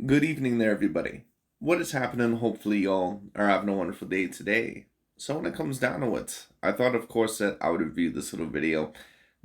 Good evening there, everybody. What is happening? Hopefully, y'all are having a wonderful day today. So, when it comes down to it, I thought, of course, that I would review this little video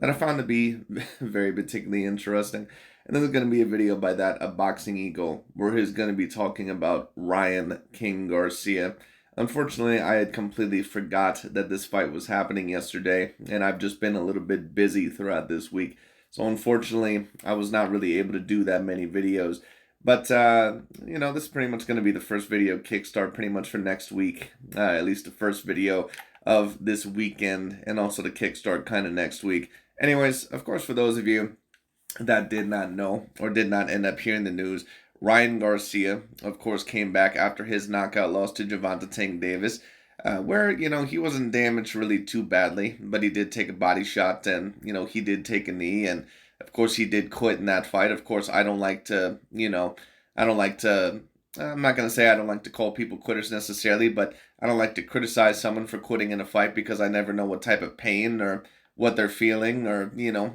that I found to be very particularly interesting. And this is going to be a video by that a Boxing Ego, where he's going to be talking about Ryan King Garcia. Unfortunately, I had completely forgot that this fight was happening yesterday, and I've just been a little bit busy throughout this week. So, unfortunately, I was not really able to do that many videos. But, this is pretty much going to be the first video kickstart pretty much for next week. At least the first video of this weekend, and also the kickstart kind of next week. Anyways, of course, for those of you that did not know or did not end up hearing the news, Ryan Garcia, of course, came back after his knockout loss to Gervonta Tank Davis, where, he wasn't damaged really too badly, but he did take a body shot and, he did take a knee, and of course, he did quit in that fight. Of course, I don't like to, I don't like to, I'm not going to say I don't like to call people quitters necessarily, but I don't like to criticize someone for quitting in a fight because I never know what type of pain or what they're feeling, or,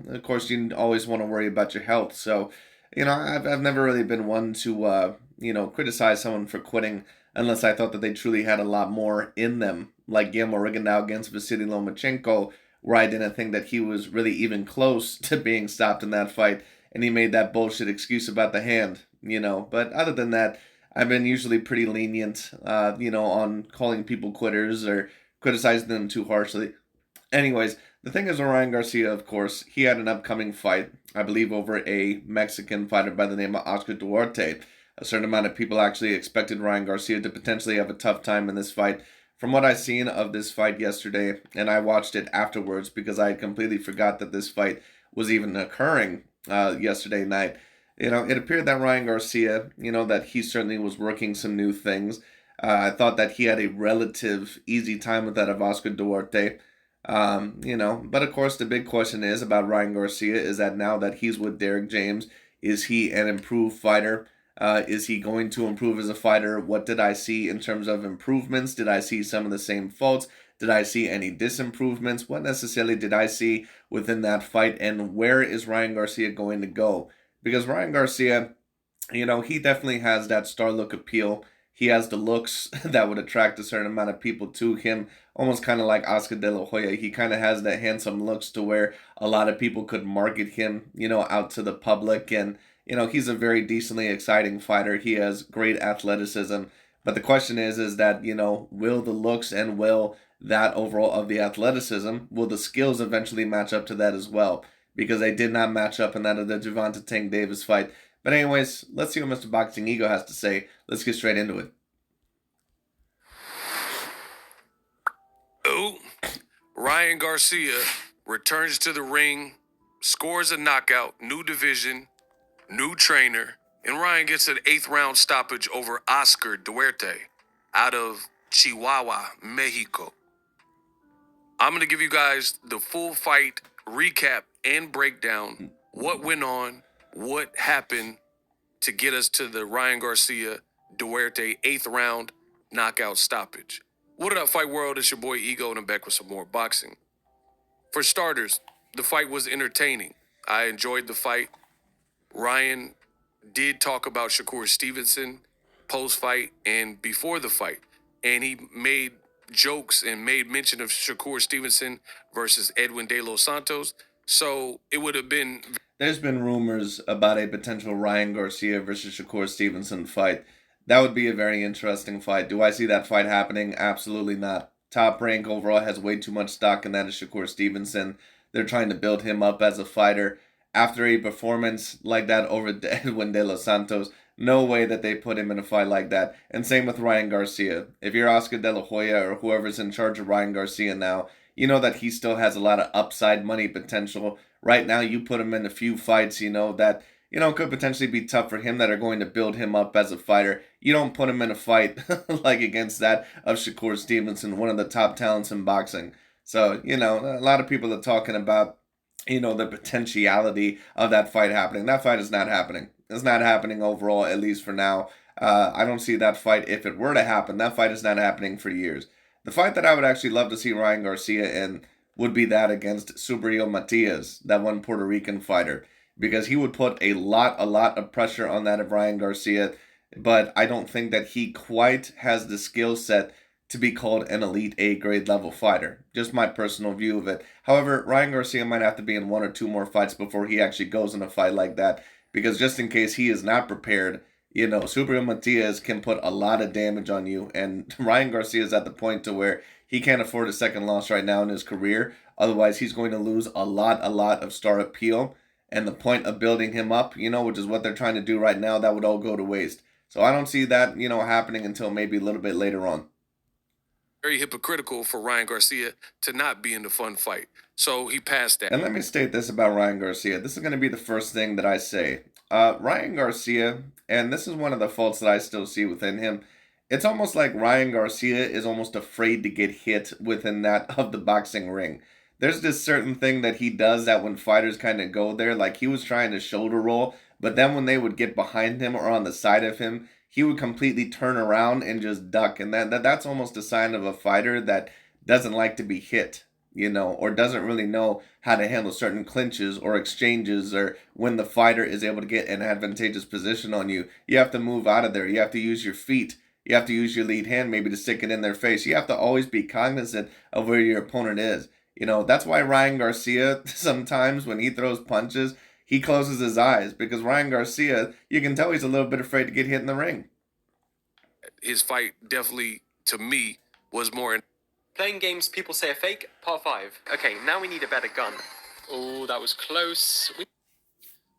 of course, you always want to worry about your health. So, I've never really been one to, criticize someone for quitting unless I thought that they truly had a lot more in them, like Guillermo Rigondeaux against Vasily Lomachenko, where I didn't think that he was really even close to being stopped in that fight, and he made that bullshit excuse about the hand. But other than that, I've been usually pretty lenient, on calling people quitters or criticizing them too harshly. Anyways, the thing is with Ryan Garcia, of course, he had an upcoming fight, I believe, over a Mexican fighter by the name of Oscar Duarte. A certain amount of people actually expected Ryan Garcia to potentially have a tough time in this fight. From what I seen of this fight yesterday, and I watched it afterwards because I had completely forgot that this fight was even occurring yesterday night. It appeared that Ryan Garcia, that he certainly was working some new things. I thought that he had a relative easy time with that of Oscar Duarte. But of course, the big question is about Ryan Garcia is that now that he's with Derek James, is he an improved fighter? Is he going to improve as a fighter? What did I see in terms of improvements? Did I see some of the same faults? Did I see any disimprovements? What necessarily did I see within that fight? And where is Ryan Garcia going to go? Because Ryan Garcia, he definitely has that star look appeal. He has the looks that would attract a certain amount of people to him, almost kind of like Oscar De La Hoya. He kind of has that handsome looks to where a lot of people could market him, out to the public. And, he's a very decently exciting fighter. He has great athleticism. But the question is that, will the looks and will that overall of the athleticism, will the skills eventually match up to that as well? Because they did not match up in that of the Gervonta Tank Davis fight. But anyways, let's see what Mr. Boxing Ego has to say. Let's get straight into it. Oh, Ryan Garcia returns to the ring, scores a knockout, new division, new trainer, and Ryan gets an 8th round stoppage over Oscar Duarte out of Chihuahua, Mexico. I'm going to give you guys the full fight recap and breakdown. What went on, what happened to get us to the Ryan Garcia Duarte 8th round knockout stoppage. What up, Fight World? It's your boy Ego, and I'm back with some more boxing. For starters, the fight was entertaining. I enjoyed the fight. Ryan did talk about Shakur Stevenson post-fight and before the fight, and he made jokes and made mention of Shakur Stevenson versus Edwin De Los Santos. So it would have been. There's been rumors about a potential Ryan Garcia versus Shakur Stevenson fight. That would be a very interesting fight. Do I see that fight happening? Absolutely not. Top Rank overall has way too much stock in that of Shakur Stevenson. They're trying to build him up as a fighter. After a performance like that over Edwin De Los Santos, no way that they put him in a fight like that. And same with Ryan Garcia. If you're Oscar De La Hoya or whoever's in charge of Ryan Garcia now, you know that he still has a lot of upside money potential. Right now, you put him in a few fights, that, could potentially be tough for him that are going to build him up as a fighter. You don't put him in a fight like against that of Shakur Stevenson, one of the top talents in boxing. So, a lot of people are talking about, the potentiality of that fight happening. That fight is not happening. It's not happening overall, at least for now. I don't see that fight. If it were to happen, that fight is not happening for years. The fight that I would actually love to see Ryan Garcia in would be that against Subriel Matias, that one Puerto Rican fighter, because he would put a lot of pressure on that of Ryan Garcia. but I don't think that he quite has the skill set to be called an elite A grade level fighter. Just my personal view of it. However, Ryan Garcia might have to be in one or two more fights before he actually goes in a fight like that, because just in case he is not prepared, Super Matias can put a lot of damage on you, and Ryan Garcia is at the point to where he can't afford a second loss right now in his career. Otherwise, he's going to lose a lot of star appeal. And the point of building him up, which is what they're trying to do right now, that would all go to waste. So I don't see that, happening until maybe a little bit later on. Very hypocritical for Ryan Garcia to not be in the fun fight. So he passed that. And let me state this about Ryan Garcia. This is going to be the first thing that I say. Ryan Garcia, and this is one of the faults that I still see within him. It's almost like Ryan Garcia is almost afraid to get hit within that of the boxing ring. There's this certain thing that he does that when fighters kind of go there, like he was trying to shoulder roll, but then when they would get behind him or on the side of him, he would completely turn around and just duck. And that's almost a sign of a fighter that doesn't like to be hit, or doesn't really know how to handle certain clinches or exchanges, or when the fighter is able to get an advantageous position on you. You have to move out of there. You have to use your feet. You have to use your lead hand maybe to stick it in their face. You have to always be cognizant of where your opponent is. That's why Ryan Garcia, sometimes when he throws punches, he closes his eyes, because Ryan Garcia, you can tell he's a little bit afraid to get hit in the ring. His fight definitely, to me, was more. Playing games people say are fake, part 5. Okay, now we need a better gun. Oh, that was close.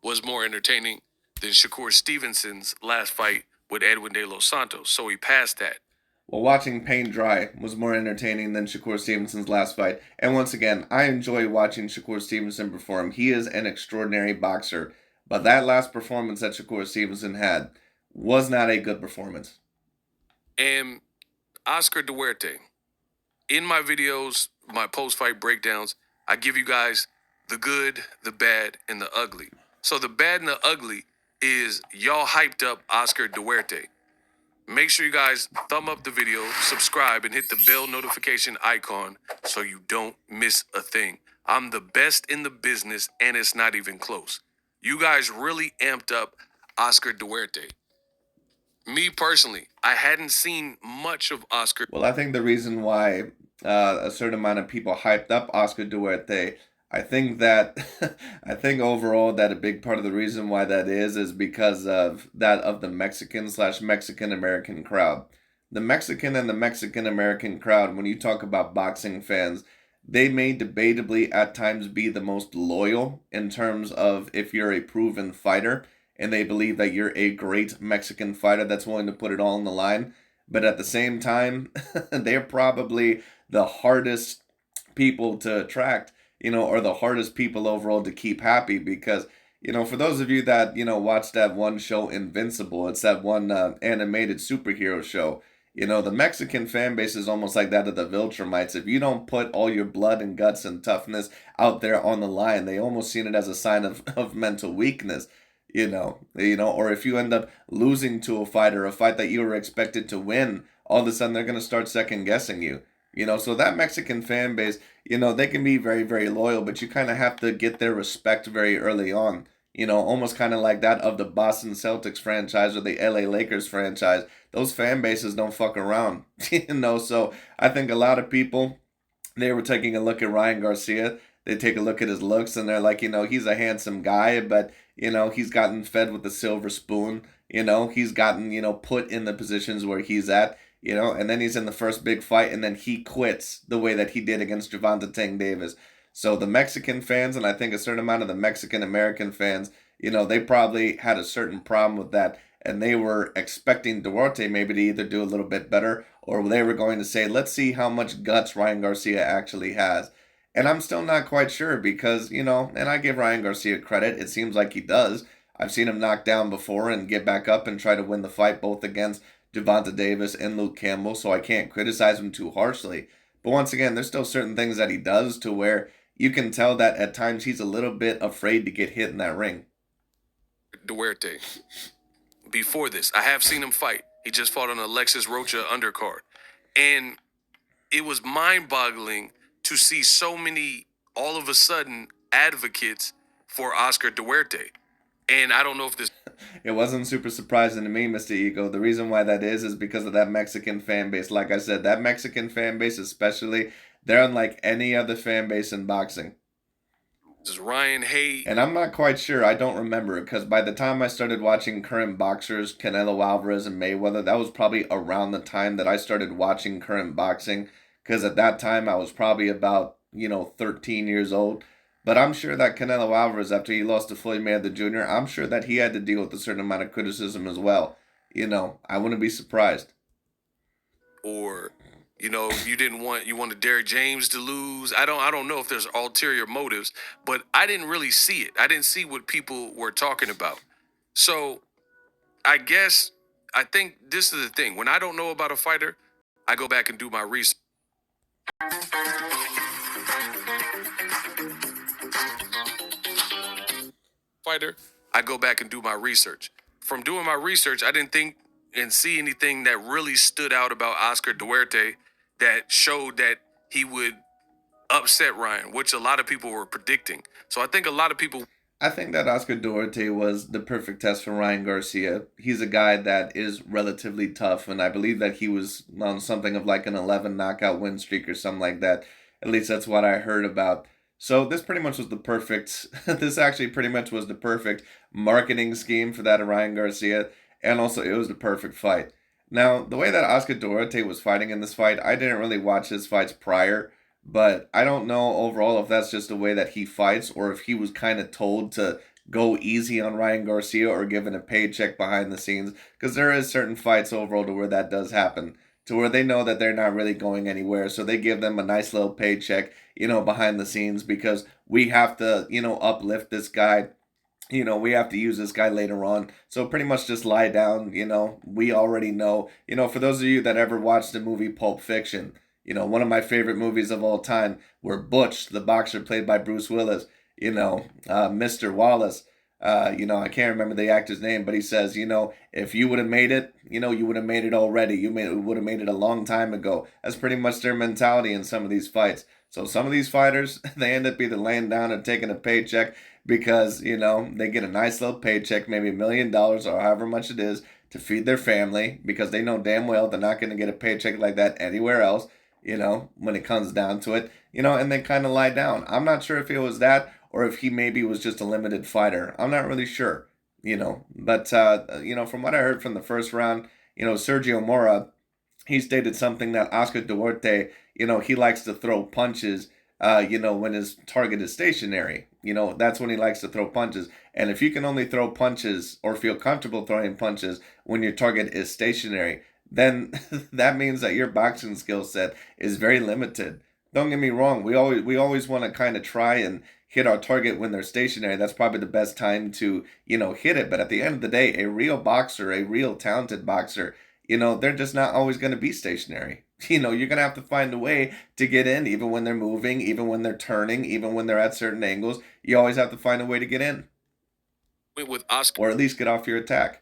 Was more entertaining than Shakur Stevenson's last fight with Edwin De Los Santos. So he passed that. Well, watching paint dry was more entertaining than Shakur Stevenson's last fight. And once again, I enjoy watching Shakur Stevenson perform. He is an extraordinary boxer. But that last performance that Shakur Stevenson had was not a good performance. And Oscar Duarte. In my videos, my post-fight breakdowns, I give you guys the good, the bad, and the ugly. So the bad and the ugly is y'all hyped up Oscar Duarte. Make sure you guys thumb up the video, subscribe, and hit the bell notification icon so you don't miss a thing. I'm the best in the business, and it's not even close. You guys really amped up Oscar Duarte. Me personally, I hadn't seen much of Oscar. Well, I think the reason why a certain amount of people hyped up Oscar Duarte, I think that I think overall that a big part of the reason why that is because of the Mexican American crowd. The Mexican and the Mexican American crowd, when you talk about boxing fans, they may debatably at times be the most loyal in terms of if you're a proven fighter and they believe that you're a great Mexican fighter that's willing to put it all on the line. But at the same time, they're probably the hardest people to attract, or the hardest people overall to keep happy, because, for those of you that, watch that one show Invincible, it's that one animated superhero show. The Mexican fan base is almost like that of the Viltrumites. If you don't put all your blood and guts and toughness out there on the line, they almost seen it as a sign of mental weakness. Or if you end up losing to a fight, or a fight that you were expected to win, all of a sudden they're going to start second guessing you. So that Mexican fan base, they can be very, very loyal, but you kind of have to get their respect very early on. Almost kind of like that of the Boston Celtics franchise or the LA Lakers franchise. Those fan bases don't fuck around, So I think a lot of people, they were taking a look at Ryan Garcia. They take a look at his looks and they're like, he's a handsome guy, but, he's gotten fed with a silver spoon. He's gotten, put in the positions where he's at, and then he's in the first big fight and then he quits the way that he did against Gervonta Tank Davis. So the Mexican fans, and I think a certain amount of the Mexican American fans, they probably had a certain problem with that. And they were expecting Duarte maybe to either do a little bit better, or they were going to say, let's see how much guts Ryan Garcia actually has. And I'm still not quite sure because, and I give Ryan Garcia credit. It seems like he does. I've seen him knock down before and get back up and try to win the fight both against Gervonta Davis and Luke Campbell, so I can't criticize him too harshly. But once again, there's still certain things that he does to where you can tell that at times he's a little bit afraid to get hit in that ring. Duarte. Before this, I have seen him fight. He just fought on Alexis Rocha undercard. And it was mind-boggling to see so many, all of a sudden, advocates for Oscar Duarte. And I don't know if this It wasn't super surprising to me, Mr. Ego. The reason why that is because of that Mexican fan base. Like I said, that Mexican fan base, especially, they're unlike any other fan base in boxing. is Ryan hate. And I'm not quite sure. I don't remember because by the time I started watching current boxers, Canelo Alvarez and Mayweather, that was probably around the time that I started watching current boxing. Because at that time I was probably about 13 years old. But I'm sure that Canelo Alvarez, after he lost to Floyd Mayweather Jr., I'm sure that he had to deal with a certain amount of criticism as well. I wouldn't be surprised. Or you wanted Derrick James to lose. I don't know if there's ulterior motives, but I didn't really see it. I didn't see what people were talking about. So I guess I think this is the thing. When I don't know about a fighter, I go back and do my research. Fighter, I go back and do my research. From doing my research, I didn't think and see anything that really stood out about Oscar Duarte that showed that he would upset Ryan, which a lot of people were predicting. So I think a lot of people I think that Oscar Duarte was the perfect test for Ryan Garcia. He's a guy that is relatively tough, and I believe that he was on something of like an 11 knockout win streak or something like that. At least that's what I heard about. So this pretty much was the perfect. This actually pretty much was the perfect marketing scheme for that of Ryan Garcia, and also it was the perfect fight. Now the way that Oscar Duarte was fighting in this fight, I didn't really watch his fights prior, but I don't know overall if that's just the way that he fights or if he was kind of told to go easy on Ryan Garcia or given a paycheck behind the scenes. Because there is certain fights overall to where that does happen, to where they know that they're not really going anywhere. So they give them a nice little paycheck, behind the scenes because we have to, uplift this guy. We have to use this guy later on. So pretty much just lie down, we already know. For those of you that ever watched the movie Pulp Fiction, one of my favorite movies of all time, where Butch, the boxer played by Bruce Willis, Mr. Wallace, I can't remember the actor's name, but he says, if you would have made it, you would have made it already. Would have made it a long time ago. That's pretty much their mentality in some of these fights. So some of these fighters, they end up either laying down or taking a paycheck because, they get a nice little paycheck, maybe $1 million or however much it is to feed their family because they know damn well they're not going to get a paycheck like that anywhere else, when it comes down to it, and they kind of lie down. I'm not sure if it was that or if he maybe was just a limited fighter. I'm not really sure, but, from what I heard from the first round, Sergio Mora, he stated something that Oscar Duarte, he likes to throw punches, when his target is stationary. That's when he likes to throw punches. And if you can only throw punches or feel comfortable throwing punches when your target is stationary, then that means that your boxing skill set is very limited. Don't get me wrong, we always want to kind of try and hit our target when they're stationary. That's probably the best time to, hit it. But at the end of the day, a real boxer, a real talented boxer, they're just not always going to be stationary. You're going to have to find a way to get in, even when they're moving, even when they're turning, even when they're at certain angles. You always have to find a way to get in, went with Oscar. or at least get off your attack.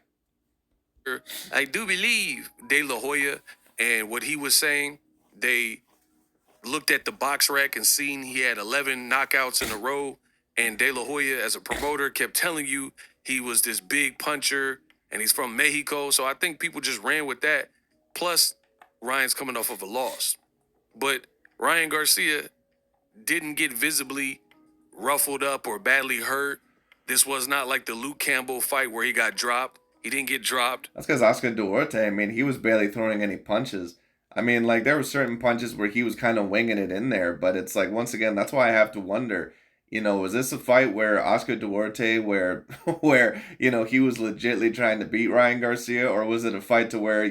I do believe De La Hoya and what he was saying, they looked at the box rec and seen he had 11 knockouts in a row. And De La Hoya, as a promoter, kept telling you he was this big puncher and he's from Mexico. So I think people just ran with that. Plus, Ryan's coming off of a loss. But Ryan Garcia didn't get visibly ruffled up or badly hurt. This was not like the Luke Campbell fight where he got dropped. He didn't get dropped. That's because Oscar Duarte, I mean, he was barely throwing any punches. I mean, like, there were certain punches where he was kind of winging it in there, but it's like, once again, that's why I have to wonder, was this a fight where Oscar Duarte, where, he was legitly trying to beat Ryan Garcia, or was it a fight to where,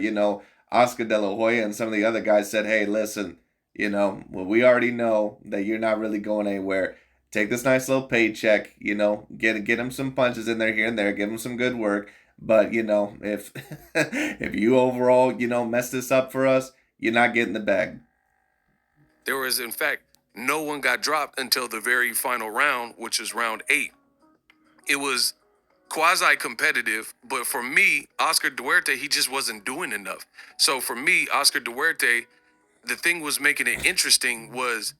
Oscar De La Hoya and some of the other guys said, hey, listen, well, we already know that you're not really going anywhere. Take this nice little paycheck, get him some punches in there here and there, give him some good work. But if if you overall, mess this up for us, you're not getting the bag. There was, in fact, no one got dropped until the very final round, which is round 8. It was quasi-competitive, but for me, Oscar Duarte, he just wasn't doing enough. So for me, Oscar Duarte, the thing was making it interesting was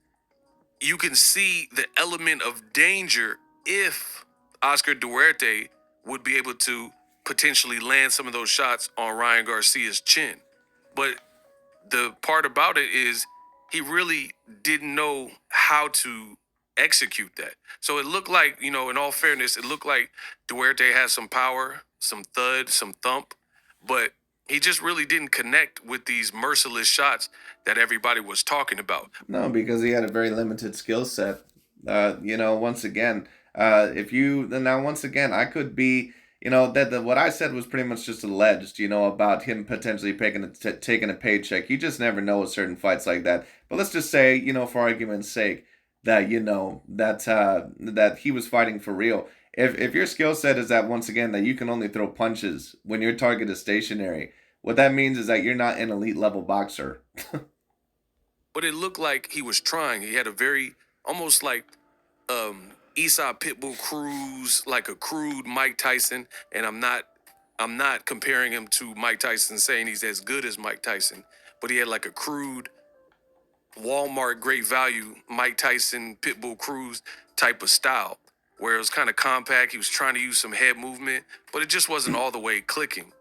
you can see the element of danger if Oscar Duarte would be able to potentially land some of those shots on Ryan Garcia's chin. But the part about it is he really didn't know how to execute that. So it looked like, in all fairness, it looked like Duarte had some power, some thud, some thump, but he just really didn't connect with these merciless shots that everybody was talking about. No, because he had a very limited skill set. Once again, once again, I could be, that what I said was pretty much just alleged, about him potentially taking a paycheck. You just never know with certain fights like that. But let's just say, for argument's sake, that that he was fighting for real. If your skill set is that, once again, that you can only throw punches when your target is stationary, what that means is that you're not an elite level boxer. But it looked like he was trying. He had a very, almost like Esau Pitbull Cruz, like a crude Mike Tyson, and I'm not comparing him to Mike Tyson, saying he's as good as Mike Tyson, but he had like a crude Walmart great value Mike Tyson Pitbull Cruz type of style, where it was kind of compact. He was trying to use some head movement, but it just wasn't all the way clicking.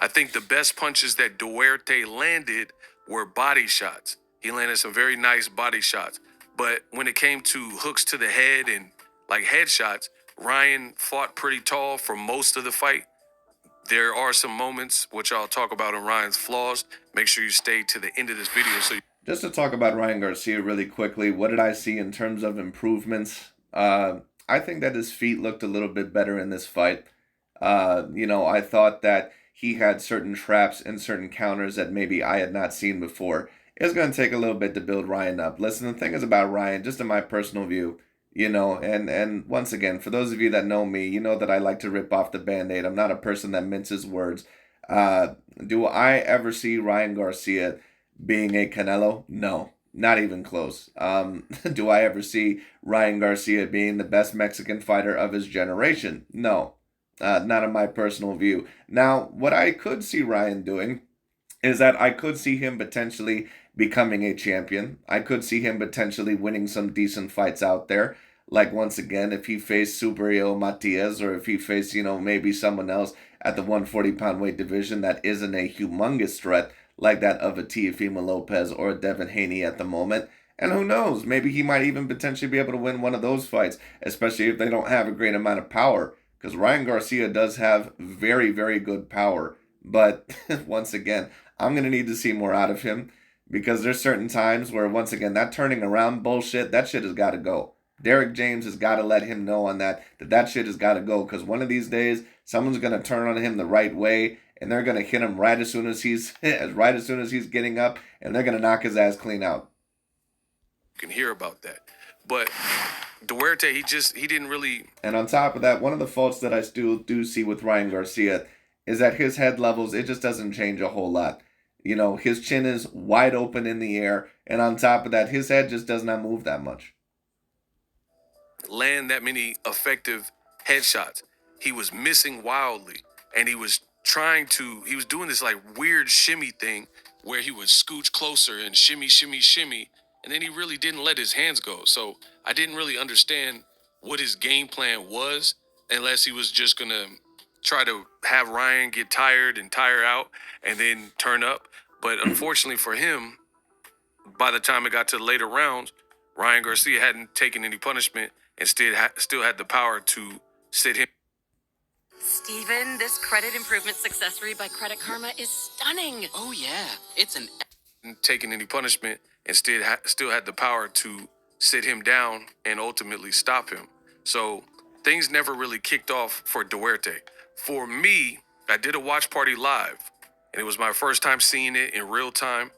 I think the best punches that Duarte landed were body shots. He landed some very nice body shots. But when it came to hooks to the head and like headshots, Ryan fought pretty tall for most of the fight. There are some moments which I'll talk about in Ryan's flaws. Make sure you stay to the end of this video so you Just to talk about Ryan Garcia really quickly, what did I see in terms of improvements? I think that his feet looked a little bit better in this fight. I thought that he had certain traps and certain counters that maybe I had not seen before. It's going to take a little bit to build Ryan up. Listen, the thing is about Ryan, just in my personal view, and once again, for those of you that know me, you know that I like to rip off the Band-Aid. I'm not a person that minces words. Do I ever see Ryan Garcia being a Canelo? No, not even close. Do I ever see Ryan Garcia being the best Mexican fighter of his generation? No, not in my personal view. Now, what I could see Ryan doing is that I could see him potentially becoming a champion. I could see him potentially winning some decent fights out there. Like, once again, if he faced Superio Matias, or if he faced, maybe someone else at the 140-pound weight division that isn't a humongous threat like that of a Teofimo Lopez or a Devin Haney at the moment. And who knows, maybe he might even potentially be able to win one of those fights, especially if they don't have a great amount of power. Because Ryan Garcia does have very, very good power. But once again, I'm going to need to see more out of him, because there's certain times where, once again, that turning around bullshit, that shit has got to go. Derek James has got to let him know on that shit has got to go, because one of these days, someone's going to turn on him the right way, and they're going to hit him right as soon as he's getting up, and they're going to knock his ass clean out. can hear about that. But Duarte, he didn't really. And on top of that, one of the faults that I still do see with Ryan Garcia is that his head levels, it just doesn't change a whole lot. His chin is wide open in the air, and on top of that, his head just does not move that much. Land that many effective headshots. He was missing wildly, and he was doing this like weird shimmy thing where he would scooch closer and shimmy, shimmy, shimmy, and then he really didn't let his hands go. So I didn't really understand what his game plan was, unless he was just gonna try to have Ryan get tired and tire out and then turn up. But unfortunately for him, by the time it got to the later rounds, Ryan Garcia hadn't taken any punishment and still had the power to sit him. Steven, this credit improvement success read by Credit Karma is stunning. Oh yeah, it's an Taking any punishment and still had the power to sit him down and ultimately stop him. So things never really kicked off for Duarte. For me, I did a watch party live, and it was my first time seeing it in real time.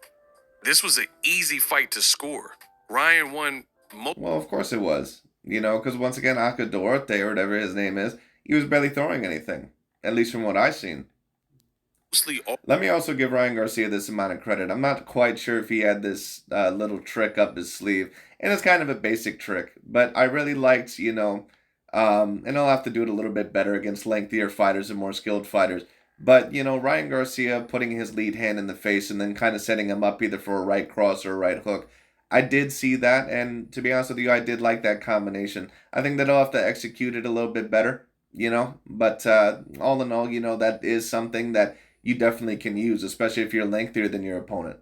This was an easy fight to score. Ryan won. Well, of course it was. Because once again, Aka Duarte, or whatever his name is, he was barely throwing anything, at least from what I've seen. Let me also give Ryan Garcia this amount of credit. I'm not quite sure if he had this little trick up his sleeve, and it's kind of a basic trick, but I really liked, and I'll have to do it a little bit better against lengthier fighters and more skilled fighters. But, Ryan Garcia putting his lead hand in the face and then kind of setting him up either for a right cross or a right hook. I did see that, and to be honest with you, I did like that combination. I think that I'll have to execute it a little bit better, But all in all, that is something that you definitely can use, especially if you're lengthier than your opponent.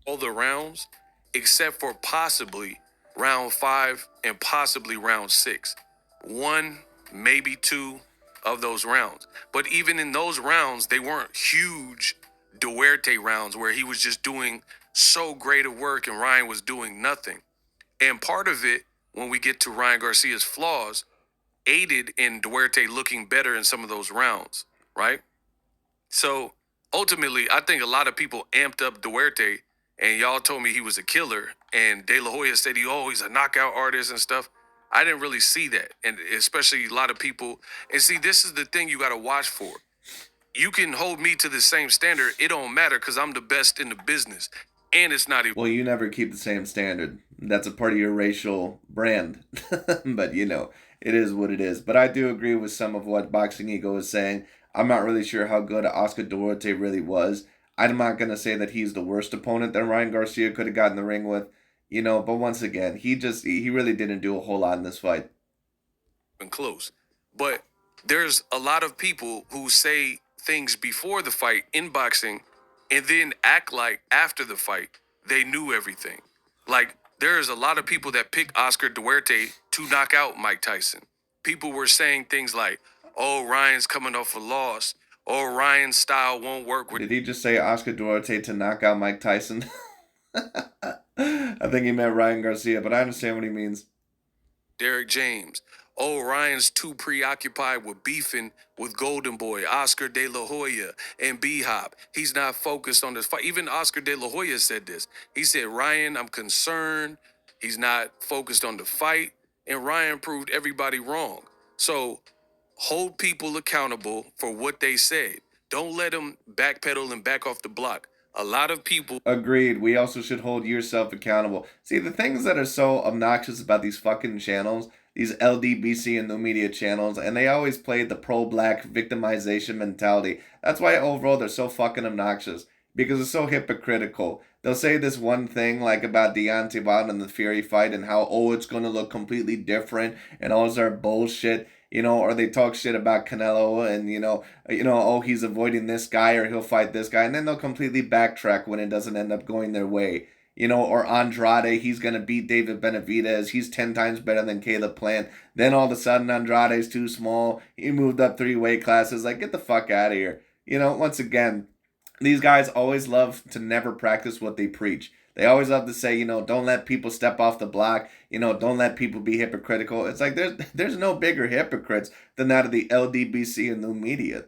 All the rounds, except for possibly round 5 and possibly round 6. One, maybe two of those rounds. But even in those rounds, they weren't huge Duarte rounds where he was just doing so great of work and Ryan was doing nothing. And part of it, when we get to Ryan Garcia's flaws, aided in Duarte looking better in some of those rounds, right? So ultimately, I think a lot of people amped up Duarte, and y'all told me he was a killer, and De La Hoya said he's a knockout artist and stuff. I didn't really see that, and especially a lot of people. And see, this is the thing you got to watch for. You can hold me to the same standard. It don't matter because I'm the best in the business, and it's not even. Well, you never keep the same standard. That's a part of your racial brand. But it is what it is. But I do agree with some of what Boxing Ego is saying. I'm not really sure how good Oscar Duarte really was. I'm not going to say that he's the worst opponent that Ryan Garcia could have gotten in the ring with, but once again, he really didn't do a whole lot in this fight. Close. But there's a lot of people who say things before the fight in boxing and then act like after the fight they knew everything. Like there's a lot of people that pick Oscar Duarte to knock out Mike Tyson. People were saying things like, "Oh, Ryan's coming off a loss. Oh, Ryan's style won't work with Did he just say Oscar Duarte to knock out Mike Tyson? I think he meant Ryan Garcia, but I understand what he means. Derek James. Oh, Ryan's too preoccupied with beefing with Golden Boy, Oscar De La Hoya, and B Hop. He's not focused on this fight. Even Oscar De La Hoya said this. He said, Ryan, I'm concerned. He's not focused on the fight. And Ryan proved everybody wrong. So hold people accountable for what they said. Don't let them backpedal and back off the block. A lot of people. Agreed. We also should hold yourself accountable. See, the things that are so obnoxious about these fucking channels, these LDBC and new media channels, and they always play the pro-black victimization mentality. That's why overall they're so fucking obnoxious. Because it's so hypocritical. They'll say this one thing like about Deontay Wilder and the Fury fight and how, oh, it's going to look completely different and all this other bullshit. Or they talk shit about Canelo and oh, he's avoiding this guy or he'll fight this guy, and then they'll completely backtrack when it doesn't end up going their way. Or Andrade, he's gonna beat David Benavidez. He's 10 times better than Caleb Plant. Then all of a sudden Andrade's too small. He moved up 3 weight classes. Like, get the fuck out of here. Once again, these guys always love to never practice what they preach. They always love to say, don't let people step off the block. Don't let people be hypocritical. It's like there's no bigger hypocrites than that of the LDBC and the media.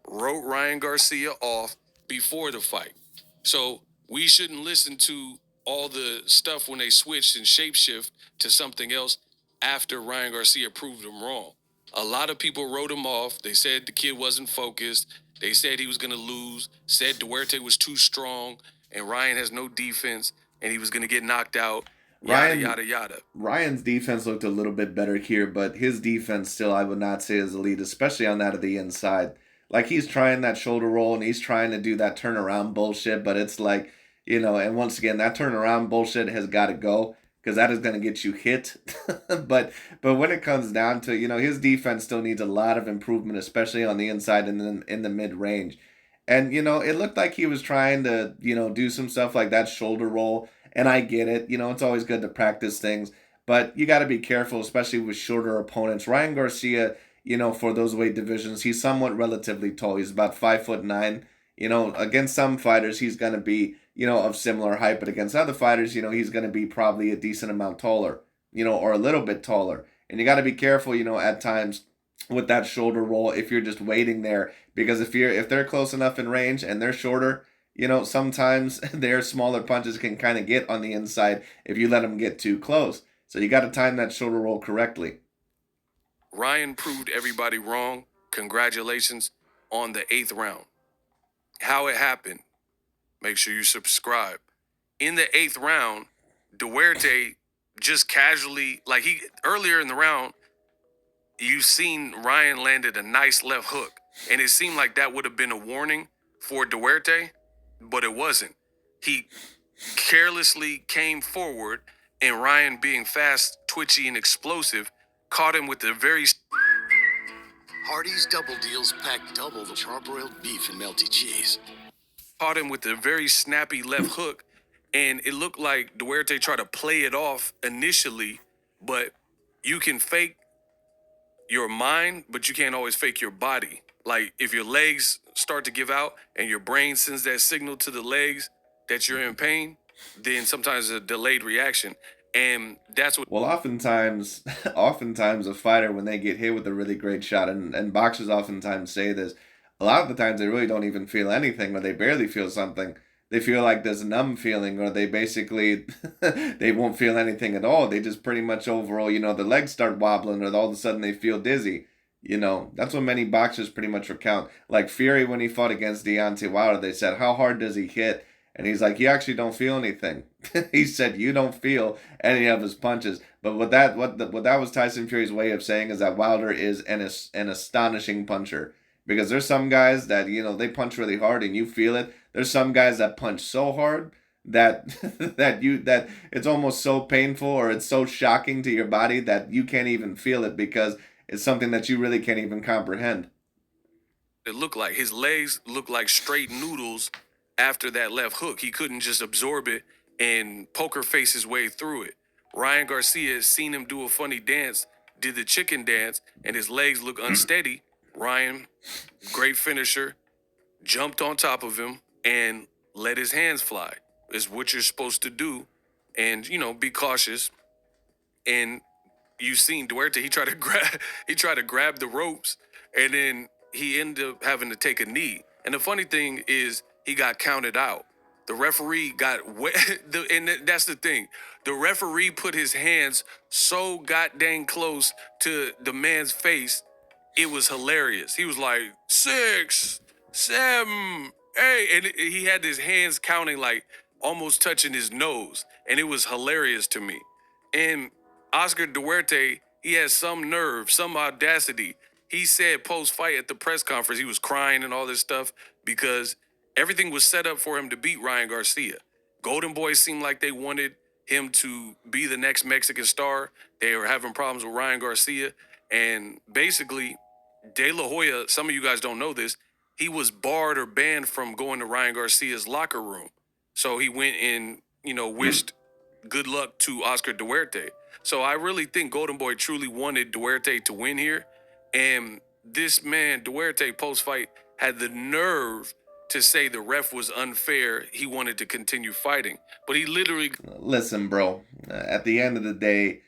Wrote Ryan Garcia off before the fight. So we shouldn't listen to all the stuff when they switched and shapeshift to something else after Ryan Garcia proved them wrong. A lot of people wrote him off. They said the kid wasn't focused. They said he was going to lose, said Duarte was too strong, and Ryan has no defense, and he was going to get knocked out, yada, yada, yada. Ryan's defense looked a little bit better here, but his defense still, I would not say, is elite, especially on that of the inside. Like, he's trying that shoulder roll, and he's trying to do that turnaround bullshit, but it's like, and once again, that turnaround bullshit has got to go, because that is going to get you hit. but when it comes down to, his defense still needs a lot of improvement, especially on the inside and in the mid-range. And, it looked like he was trying to, do some stuff like that shoulder roll. And I get it. It's always good to practice things. But you got to be careful, especially with shorter opponents. Ryan Garcia, for those weight divisions, he's somewhat relatively tall. He's about 5'9". Against some fighters, he's going to be, of similar height. But against other fighters, he's going to be probably a decent amount taller, or a little bit taller. And you got to be careful, at times with that shoulder roll if you're just waiting there, because if they're close enough in range and they're shorter, sometimes their smaller punches can kind of get on the inside if you let them get too close. So you got to time that shoulder roll correctly. Ryan proved everybody wrong. Congratulations on the 8th round. How it happened, make sure you subscribe. In the 8th round, Duarte just casually, earlier in the round, you seen Ryan landed a nice left hook, and it seemed like that would have been a warning for Duarte, but it wasn't. He carelessly came forward, and Ryan, being fast, twitchy, and explosive, caught him with the very Hardee's Double Deals pack double the charbroiled beef and melty cheese. snappy left hook, and it looked like Duarte tried to play it off initially, but you can fake your mind, but you can't always fake your body. Like if your legs start to give out and your brain sends that signal to the legs that you're in pain, then sometimes a delayed reaction. And that's what Well, oftentimes, oftentimes a fighter, when they get hit with a really great shot, and boxers oftentimes say this, a lot of the times they really don't even feel anything, or they barely feel something. They feel like there's a numb feeling, or they basically, they won't feel anything at all. They just pretty much overall, the legs start wobbling, or all of a sudden they feel dizzy. That's what many boxers pretty much recount. Like Fury, when he fought against Deontay Wilder, they said, how hard does he hit? And he's like, you actually don't feel anything. He said, you don't feel any of his punches. But what that was Tyson Fury's way of saying is that Wilder is an astonishing puncher. Because there's some guys that, they punch really hard and you feel it. There's some guys that punch so hard that that it's almost so painful, or it's so shocking to your body that you can't even feel it, because it's something that you really can't even comprehend. it looked like. His legs looked like straight noodles after that left hook. He couldn't just absorb it and poker face his way through it. Ryan Garcia seen him do a funny dance, did the chicken dance, and his legs look unsteady. Ryan, great finisher, jumped on top of him and let his hands fly. Is what you're supposed to do. And, be cautious. And you seen Duarte, he tried to grab the ropes, and then he ended up having to take a knee. And the funny thing is he got counted out. The referee got wet, and that's the thing. The referee put his hands so goddamn close to the man's face, it was hilarious. He was like 6, 7, 8, and he had his hands counting like almost touching his nose, and it was hilarious to me. And Oscar Duarte, he has some nerve, some audacity. He said post-fight at the press conference, he was crying and all this stuff because everything was set up for him to beat Ryan Garcia. Golden Boy seemed like they wanted him to be the next Mexican star. They were having problems with Ryan Garcia. And basically, De La Hoya, some of you guys don't know this, he was barred or banned from going to Ryan Garcia's locker room. So he went and, wished good luck to Oscar Duarte. So I really think Golden Boy truly wanted Duarte to win here. And this man, Duarte, post-fight, had the nerve to say the ref was unfair. He wanted to continue fighting. But he literally... Listen, bro, at the end of the day,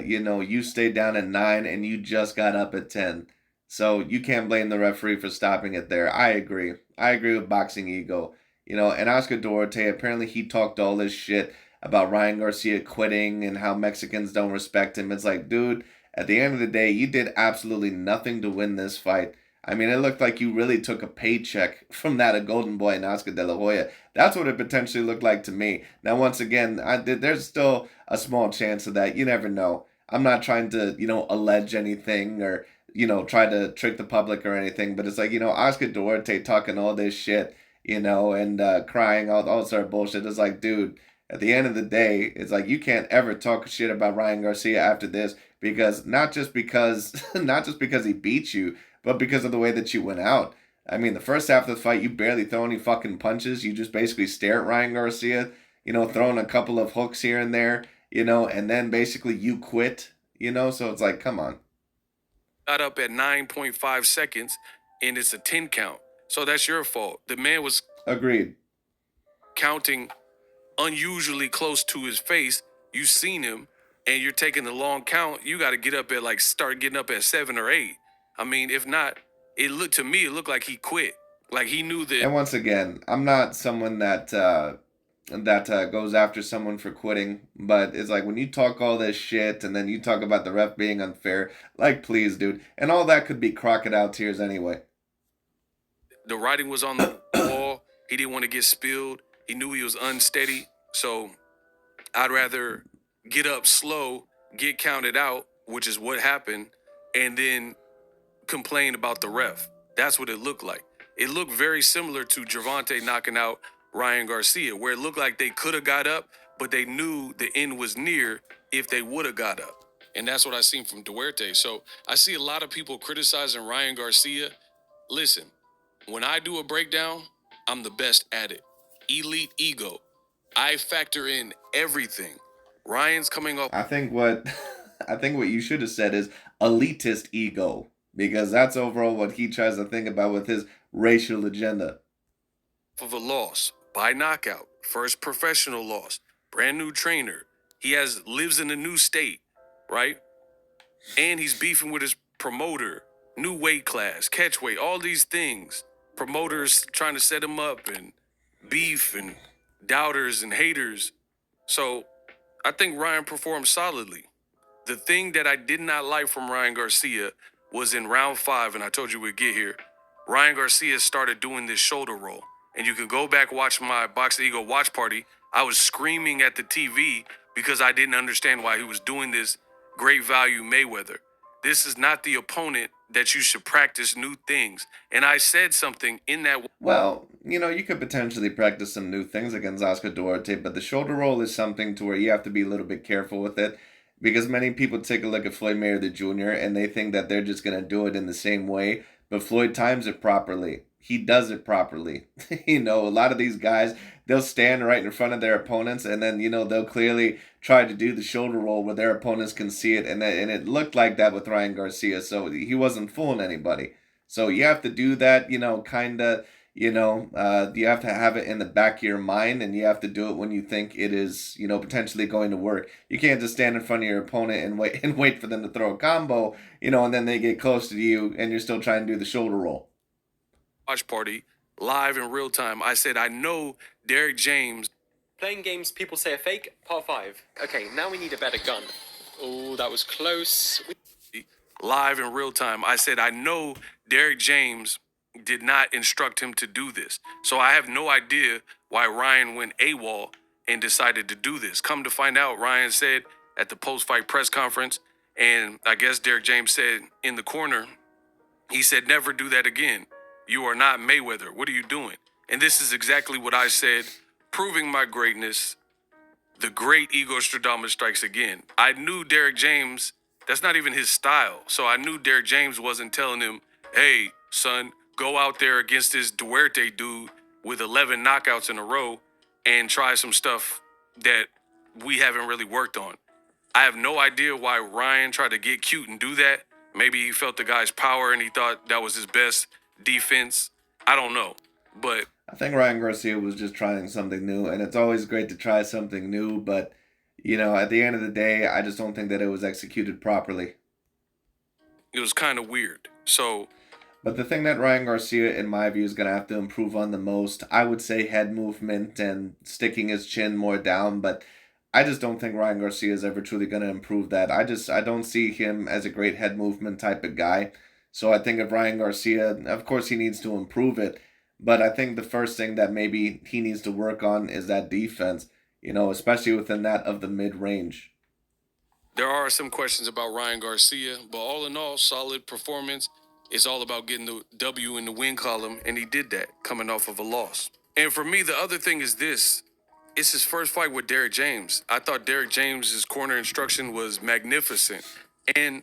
you stayed down at 9 and you just got up at 10. So you can't blame the referee for stopping it there. I agree. I agree with Boxing Ego. And Oscar Duarte, apparently he talked all this shit about Ryan Garcia quitting and how Mexicans don't respect him. It's like, dude, at the end of the day, you did absolutely nothing to win this fight. I mean, it looked like you really took a paycheck from that of Golden Boy and Oscar De La Hoya. That's what it potentially looked like to me. Now, once again, there's still a small chance of that. You never know. I'm not trying to, allege anything or, try to trick the public or anything. But it's like, Oscar Duarte talking all this shit, and crying all sort of bullshit. It's like, dude, at the end of the day, it's like you can't ever talk shit about Ryan Garcia after this, because not just because he beat you, but because of the way that you went out. I mean, the first half of the fight, you barely throw any fucking punches. You just basically stare at Ryan Garcia, throwing a couple of hooks here and there, and then basically you quit, so it's like, come on. Got up at 9.5 seconds, and it's a 10 count. So that's your fault. The man was Agreed. counting unusually close to his face. You seen him, and you're taking the long count. You got to get up at start getting up at 7 or 8. I mean, if not, it looked like he quit. Like he knew that. And once again, I'm not someone that goes after someone for quitting, but it's like when you talk all this shit and then you talk about the ref being unfair, like, please, dude. And all that could be crocodile tears anyway. The writing was on the wall. He didn't want to get spilled. He knew he was unsteady. So I'd rather get up slow, get counted out, which is what happened, and then complain about the ref. That's what it looked like. It looked very similar to Gervonta knocking out Ryan Garcia, where it looked like they could have got up, but they knew the end was near if they would have got up. And that's what I seen from Duarte. So I see a lot of people criticizing Ryan Garcia. Listen, when I do a breakdown, I'm the best at it. Elite ego. I factor in everything. Ryan's coming off I think what I think what you should have said is elitist ego, because that's overall what he tries to think about with his racial agenda. of a loss by knockout, first professional loss, brand new trainer. He lives in a new state, right? And he's beefing with his promoter, new weight class, catch weight, all these things. Promoters trying to set him up and beef and doubters and haters. So I think Ryan performed solidly. The thing that I did not like from Ryan Garcia was in round 5, and I told you we'd get here. Ryan Garcia started doing this shoulder roll. And you can go back watch my Boxing Ego watch party. I was screaming at the TV because I didn't understand why he was doing this great value Mayweather. This is not the opponent that you should practice new things. And I said something in that. Well, you could potentially practice some new things against Oscar Duarte, but the shoulder roll is something to where you have to be a little bit careful with it, because many people take a look at Floyd Mayweather Jr. and they think that they're just gonna do it in the same way, but Floyd times it properly. He does it properly. A lot of these guys, they'll stand right in front of their opponents, and then they'll clearly try to do the shoulder roll where their opponents can see it, and it looked like that with Ryan Garcia, so he wasn't fooling anybody. So you have to do that, kind of, you have to have it in the back of your mind, and you have to do it when you think it is, potentially going to work. You can't just stand in front of your opponent and wait for them to throw a combo, and then they get close to you and you're still trying to do the shoulder roll. Watch party live in real time. I said, I know Derek James. Playing games people say are fake, part 5. Okay, now we need a better gun. Oh, that was close. Live in real time. I said, I know Derek James did not instruct him to do this. So I have no idea why Ryan went AWOL and decided to do this. Come to find out, Ryan said at the post-fight press conference, and I guess Derek James said in the corner, he said, never do that again. You are not Mayweather. What are you doing? And this is exactly what I said, proving my greatness. The great ego Stradamus strikes again. I knew Derek James, that's not even his style. So I knew Derek James wasn't telling him, hey, son, go out there against this Duarte dude with 11 knockouts in a row and try some stuff that we haven't really worked on. I have no idea why Ryan tried to get cute and do that. Maybe he felt the guy's power and he thought that was his best defense. I don't know. But I think Ryan Garcia was just trying something new, and it's always great to try something new, but, at the end of the day, I just don't think that it was executed properly. it was kind of weird. So But the thing that Ryan Garcia, in my view, is going to have to improve on the most, I would say head movement and sticking his chin more down, but I just don't think Ryan Garcia is ever truly going to improve that. I don't see him as a great head movement type of guy. So I think if Ryan Garcia, of course he needs to improve it, but I think the first thing that maybe he needs to work on is that defense, especially within that of the mid-range. there are some questions about Ryan Garcia, but all in all, solid performance. It's all about getting the W in the win column, and he did that coming off of a loss. And for me, the other thing is this. It's his first fight with Derek James. I thought Derek James's corner instruction was magnificent. And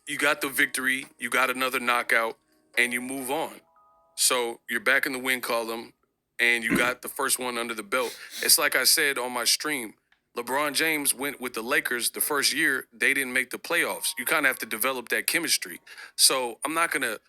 you got the victory, you got another knockout, and you move on. So you're back in the win column, and you got the first one under the belt. It's like I said on my stream. LeBron James went with the Lakers the first year. They didn't make the playoffs. You kind of have to develop that chemistry. So I'm not going to.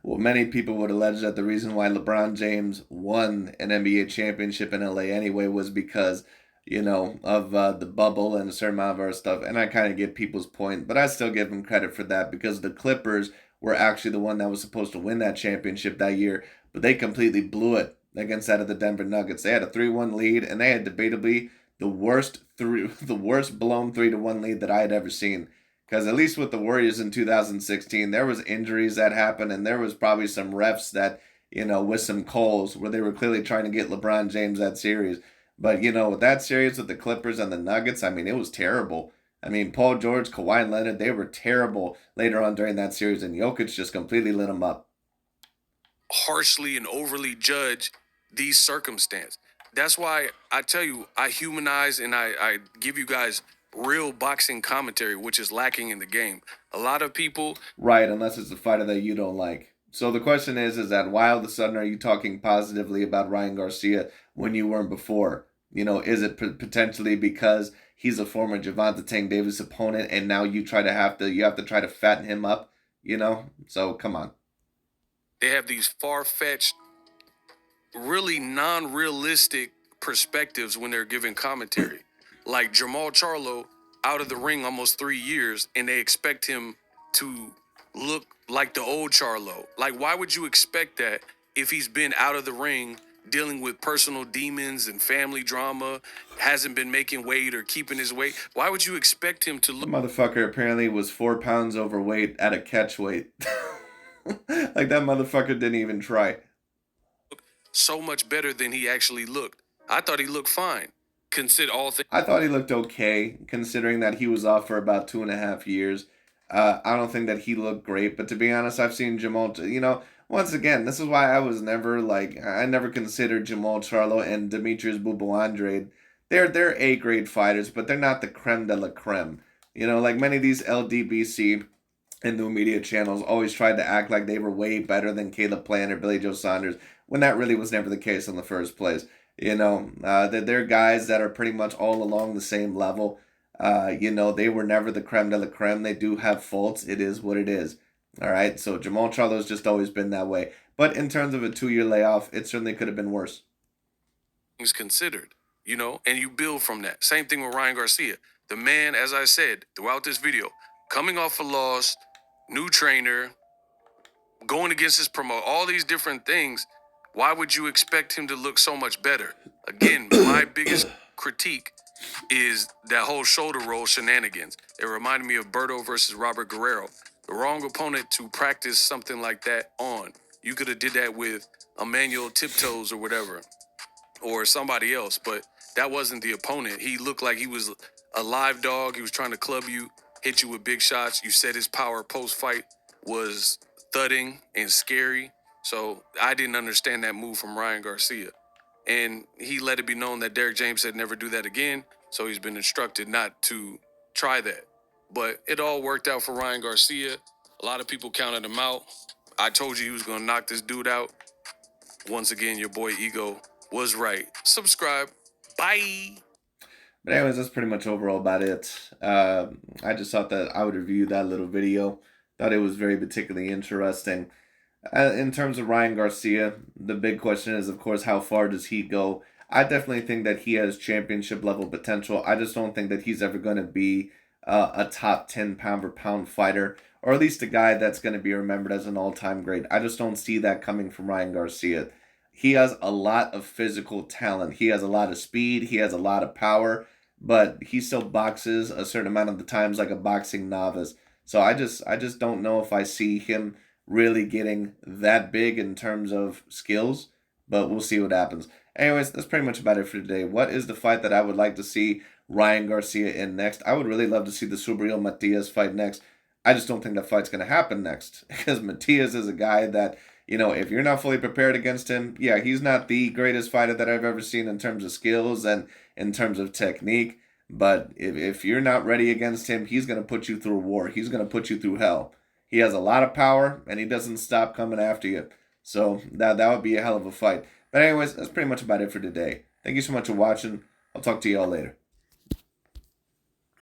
Well, many people would allege that the reason why LeBron James won an NBA championship in LA anyway was because, of the bubble and a certain amount of other stuff. And I kind of get people's point, but I still give him credit for that because the Clippers were actually the one that was supposed to win that championship that year, but they completely blew it against that of the Denver Nuggets. They had a 3-1 lead, and they had debatably the worst blown 3-1 lead that I had ever seen. Because at least with the Warriors in 2016, there was injuries that happened, and there was probably some refs that, with some calls where they were clearly trying to get LeBron James that series. But, with that series with the Clippers and the Nuggets, I mean, it was terrible. I mean, Paul George, Kawhi Leonard, they were terrible later on during that series, and Jokic just completely lit them up. Harshly and overly judge these circumstances. That's why I tell you, I humanize and I give you guys real boxing commentary, which is lacking in the game. A lot of people, Right, unless it's a fighter that you don't like. So the question is that why all of a sudden are you talking positively about Ryan Garcia when you weren't before? You know, is it potentially because he's a former Gervonta Tank Davis opponent, and now you have to try to fatten him up? You know, so come on. they have these far-fetched, really non-realistic perspectives when they're giving commentary. Like Jamal Charlo out of the ring almost 3 years, and they expect him to look like the old Charlo. Like, why would you expect that if he's been out of the ring dealing with personal demons and family drama, hasn't been making weight or keeping his weight? Why would you expect him to The look motherfucker apparently was 4 pounds overweight at a catch weight. Like that motherfucker didn't even try. so much better than he actually looked? I thought he looked fine. Consider all things. I thought he looked okay, considering that he was off for about 2.5 years. I don't think that he looked great, but to be honest, I've seen Jamal. You know, once again, this is why I was never like I never considered Jamal Charlo and Demetrius Bubo Andrade. They're A-grade fighters, but they're not the creme de la creme. You know, like many of these LDBC and new media channels always tried to act like they were way better than Caleb Plant or Billy Joe Saunders, when that really was never the case in the first place. You know, they're guys that are pretty much all along the same level. You know, they were never the creme de la creme. They do have faults. It is what it is. All right. So Jamal Charlo's just always been that way. But in terms of a 2-year layoff, it certainly could have been worse. Things considered, and you build from that. Same thing with Ryan Garcia. The man, as I said throughout this video, coming off a loss, new trainer, going against his promoter, all these different things. Why would you expect him to look so much better? Again, my biggest critique is that whole shoulder roll shenanigans. It reminded me of Berto versus Robert Guerrero. The wrong opponent to practice something like that on. You could have did that with Emmanuel Tiptoes or whatever, or somebody else, but that wasn't the opponent. He looked like he was a live dog. He was trying to club you, hit you with big shots. You said his power post-fight was thudding and scary. So I didn't understand that move from Ryan Garcia. And he let it be known that Derek James said never do that again. So he's been instructed not to try that. But it all worked out for Ryan Garcia. A lot of people counted him out. I told you he was going to knock this dude out. Once again, your boy Ego was right. Subscribe. Bye. But anyways, that's pretty much overall about it. I just thought that I would review that little video. Thought it was very particularly interesting. In terms of Ryan Garcia, the big question is, of course, how far does he go? I definitely think that he has championship level potential. I just don't think that he's ever going to be a top 10 pound for pound fighter, or at least a guy that's going to be remembered as an all-time great. I just don't see that coming from Ryan Garcia. He has a lot of physical talent. He has a lot of speed. He has a lot of power, but he still boxes a certain amount of the times like a boxing novice. So I just don't know if I see him really getting that big in terms of skills, but we'll see what happens. Anyways, that's pretty much about it for today. What is the fight that I would like to see Ryan Garcia in next? I would really love to see the Subriel Matias fight next. I just don't think that fight's going to happen next, because Matias is a guy that, if you're not fully prepared against him, yeah, he's not the greatest fighter that I've ever seen in terms of skills and in terms of technique. But if you're not ready against him, he's going to put you through a war. He's going to put you through hell. He has a lot of power, and he doesn't stop coming after you. So that would be a hell of a fight. But anyways, that's pretty much about it for today. Thank you so much for watching. I'll talk to you all later.